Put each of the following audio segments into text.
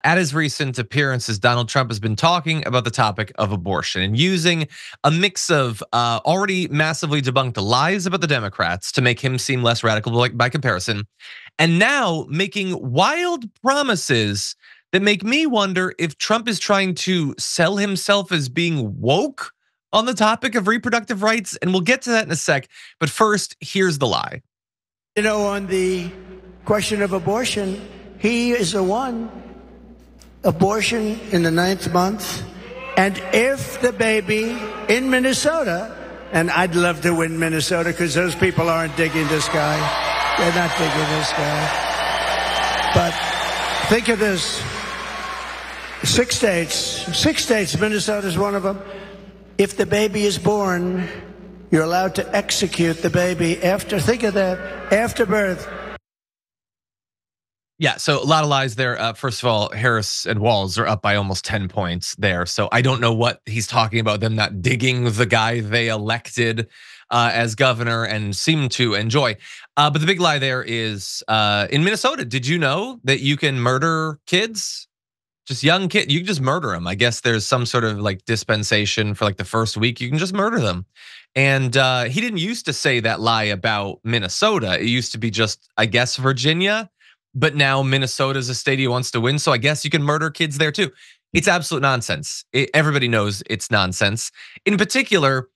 At his recent appearances, Donald Trump has been talking about the topic of abortion and using a mix of already massively debunked lies about the Democrats to make him seem less radical by comparison, and now making wild promises that make me wonder if Trump is trying to sell himself as being woke on the topic of reproductive rights. And we'll get to that in a sec. But first, here's the lie. You know, on the question of abortion, he is the one. Abortion in the 9th month, and if the baby in Minnesota, and I'd love to win Minnesota because those people aren't digging this guy. They're not digging this guy. But think of this. 6 states, Minnesota's one of them. If the baby is born, you're allowed to execute the baby after, think of that, after birth. Yeah, so a lot of lies there. First of all, Harris and Walz are up by almost 10 points there. So I don't know what he's talking about, them not digging the guy they elected as governor and seem to enjoy. But the big lie there is in Minnesota, did you know that you can murder kids? Just young kids, you can just murder them. I guess there's some sort of like dispensation for like the first week, you can just murder them. And he didn't used to say that lie about Minnesota. It used to be just, I guess, Virginia. But now Minnesota is a state he wants to win, so I guess you can murder kids there too. It's absolute nonsense. Everybody knows it's nonsense. In particular,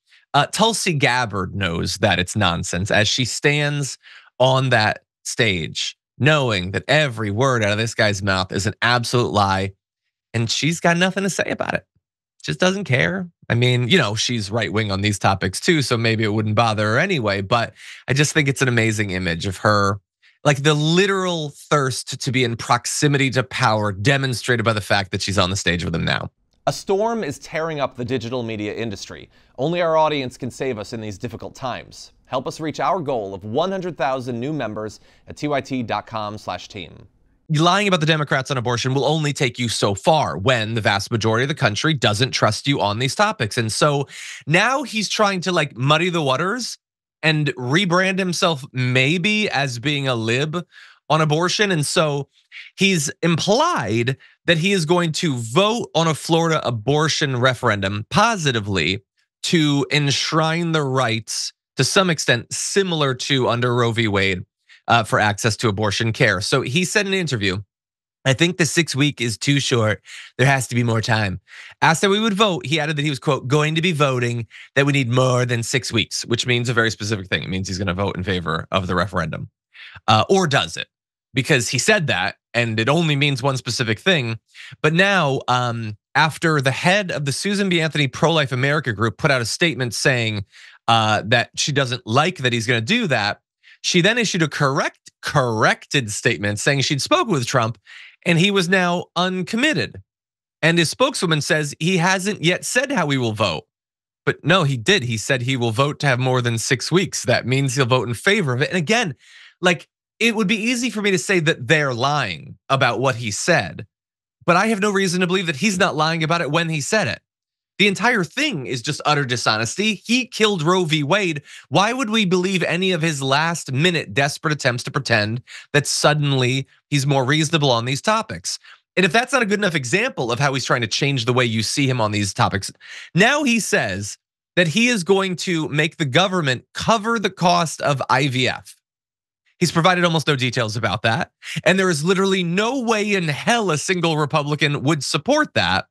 Tulsi Gabbard knows that it's nonsense as she stands on that stage, knowing that every word out of this guy's mouth is an absolute lie, and she's got nothing to say about it. Just doesn't care. I mean, you know, she's right wing on these topics too, so maybe it wouldn't bother her anyway. But I just think it's an amazing image of her. Like the literal thirst to be in proximity to power demonstrated by the fact that she's on the stage with him now. A storm is tearing up the digital media industry. Only our audience can save us in these difficult times. Help us reach our goal of 100,000 new members at tyt.com/team. Lying about the Democrats on abortion will only take you so far when the vast majority of the country doesn't trust you on these topics. And so now he's trying to like muddy the waters and rebrand himself maybe as being a lib on abortion. And so he's implied that he is going to vote on a Florida abortion referendum positively to enshrine the rights to some extent similar to under Roe v. Wade for access to abortion care. So he said in an interview, I think the 6 week is too short. There has to be more time. Asked that we would vote, he added that he was, quote, going to be voting that we need more than 6 weeks, which means a very specific thing. It means he's gonna vote in favor of the referendum. Or does it? Because he said that, and it only means one specific thing. But now, after the head of the Susan B. Anthony Pro-Life America group put out a statement saying that she doesn't like that he's gonna do that, she then issued a corrected statement saying she'd spoken with Trump and he was now uncommitted. And his spokeswoman says he hasn't yet said how he will vote. But no, he did. He said he will vote to have more than 6 weeks. That means he'll vote in favor of it. And again, like it would be easy for me to say that they're lying about what he said, but I have no reason to believe that he's not lying about it when he said it. The entire thing is just utter dishonesty. He killed Roe v. Wade. Why would we believe any of his last minute desperate attempts to pretend that suddenly he's more reasonable on these topics? And if that's not a good enough example of how he's trying to change the way you see him on these topics, now he says that he is going to make the government cover the cost of IVF. He's provided almost no details about that. And there is literally no way in hell a single Republican would support that.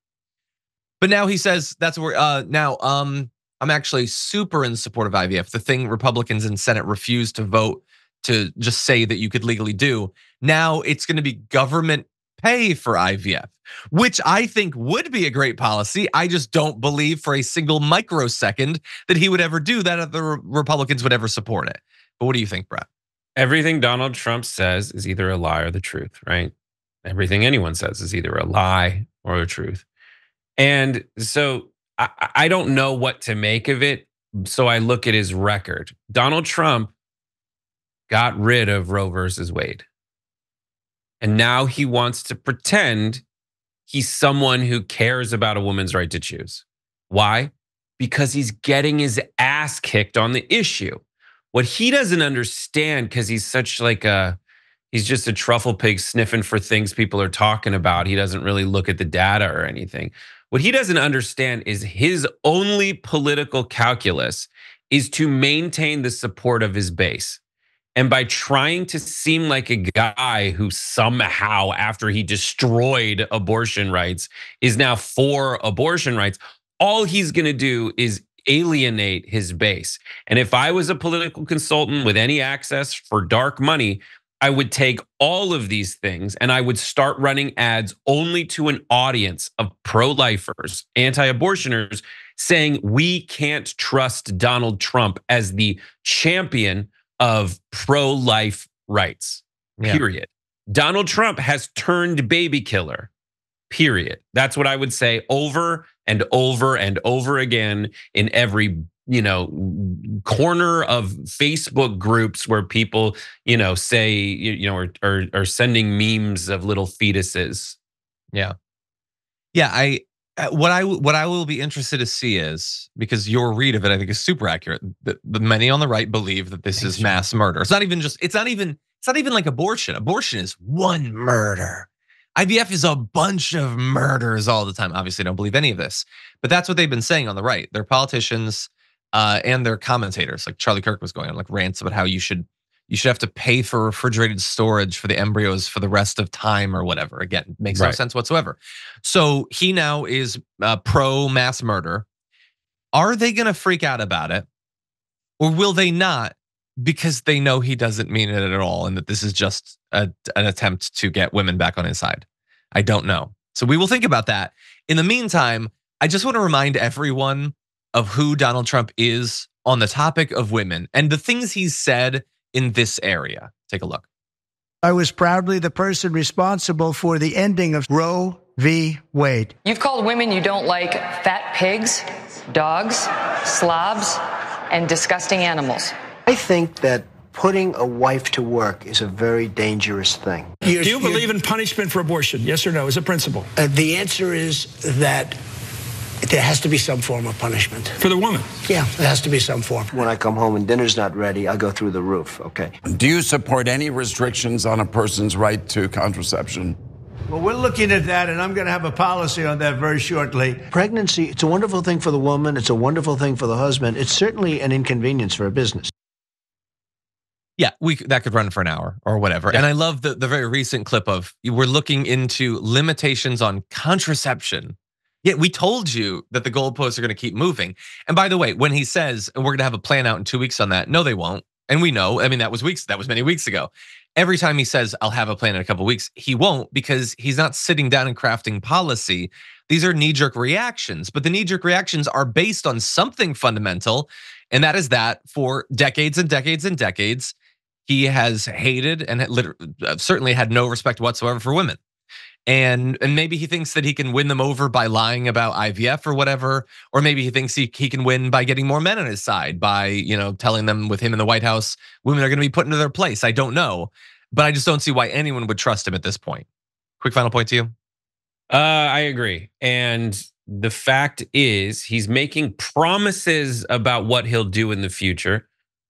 But now he says that's where I'm actually super in support of IVF. The thing Republicans in Senate refused to vote to just say that you could legally do. Now it's going to be government pay for IVF, which I think would be a great policy. I just don't believe for a single microsecond that he would ever do that, if the Republicans would ever support it. But what do you think, Brett? Everything Donald Trump says is either a lie or the truth, right? Everything anyone says is either a lie or the truth. And so I don't know what to make of it. So I look at his record. Donald Trump got rid of Roe versus Wade. And now he wants to pretend he's someone who cares about a woman's right to choose. Why? Because he's getting his ass kicked on the issue. What he doesn't understand, because he's such like a, He's just a truffle pig sniffing for things people are talking about. He doesn't really look at the data or anything. What he doesn't understand is his only political calculus is to maintain the support of his base. And by trying to seem like a guy who somehow, after he destroyed abortion rights, is now for abortion rights, all he's going to do is alienate his base. And if I was a political consultant with any access for dark money, I would take all of these things and I would start running ads only to an audience of pro-lifers, anti-abortioners, saying we can't trust Donald Trump as the champion of pro-life rights, period. Yeah. Donald Trump has turned baby killer, period. That's what I would say over and over and over again in every corner of Facebook groups where people, say, are sending memes of little fetuses. Yeah. Yeah, what I will be interested to see is, because your read of it I think is super accurate, that the many on the right believe that this is mass murder. It's not even like abortion. Abortion is one murder. IVF is a bunch of murders all the time. Obviously, I don't believe any of this, but that's what they've been saying on the right. They're politicians and their commentators, like Charlie Kirk was going on like rants about how you should have to pay for refrigerated storage for the embryos for the rest of time or whatever. Again, makes no sense whatsoever. So he now is pro mass murder. Are they going to freak out about it, or will they not? Because they know he doesn't mean it at all, and that this is just an attempt to get women back on his side. I don't know. So we will think about that. In the meantime, I just want to remind everyone of who Donald Trump is on the topic of women and the things he's said in this area. Take a look. I was proudly the person responsible for the ending of Roe v. Wade. You've called women you don't like fat pigs, dogs, slobs, and disgusting animals. I think that putting a wife to work is a very dangerous thing. Do you believe in punishment for abortion? Yes or no, as a principle? The answer is that there has to be some form of punishment. For the woman? Yeah, there has to be some form. When I come home and dinner's not ready, I go through the roof, okay? Do you support any restrictions on a person's right to contraception? Well, we're looking at that, and I'm going to have a policy on that very shortly. Pregnancy, it's a wonderful thing for the woman. It's a wonderful thing for the husband. It's certainly an inconvenience for a business. Yeah, that could run for an hour or whatever. Yeah. And I love the very recent clip of, we're looking into limitations on contraception. Yeah, we told you that the goalposts are going to keep moving. And by the way, when he says we're going to have a plan out in 2 weeks on that, no, they won't. And we know, I mean, that was many weeks ago. Every time he says, I'll have a plan in a couple of weeks, he won't, because he's not sitting down and crafting policy. These are knee-jerk reactions, but the knee-jerk reactions are based on something fundamental. And that is that for decades and decades and decades, he has hated and certainly had no respect whatsoever for women. And maybe he thinks that he can win them over by lying about IVF or whatever, or maybe he thinks he can win by getting more men on his side, by telling them with him in the White House, women are going to be put into their place. I don't know, but I just don't see why anyone would trust him at this point. Quick final point to you. I agree, and the fact is, he's making promises about what he'll do in the future,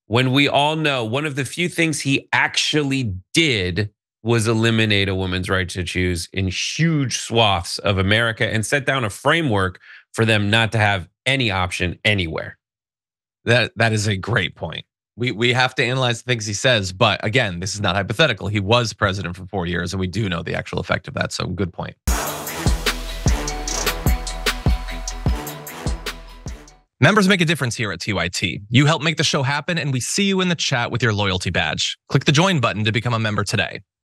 when we all know one of the few things he actually did was eliminate a woman's right to choose in huge swaths of America and set down a framework for them not to have any option anywhere. That is a great point. We have to analyze the things he says, but again, this is not hypothetical. He was president for 4 years, and we do know the actual effect of that, so good point. Members make a difference here at TYT. You help make the show happen, and we see you in the chat with your loyalty badge. Click the join button to become a member today.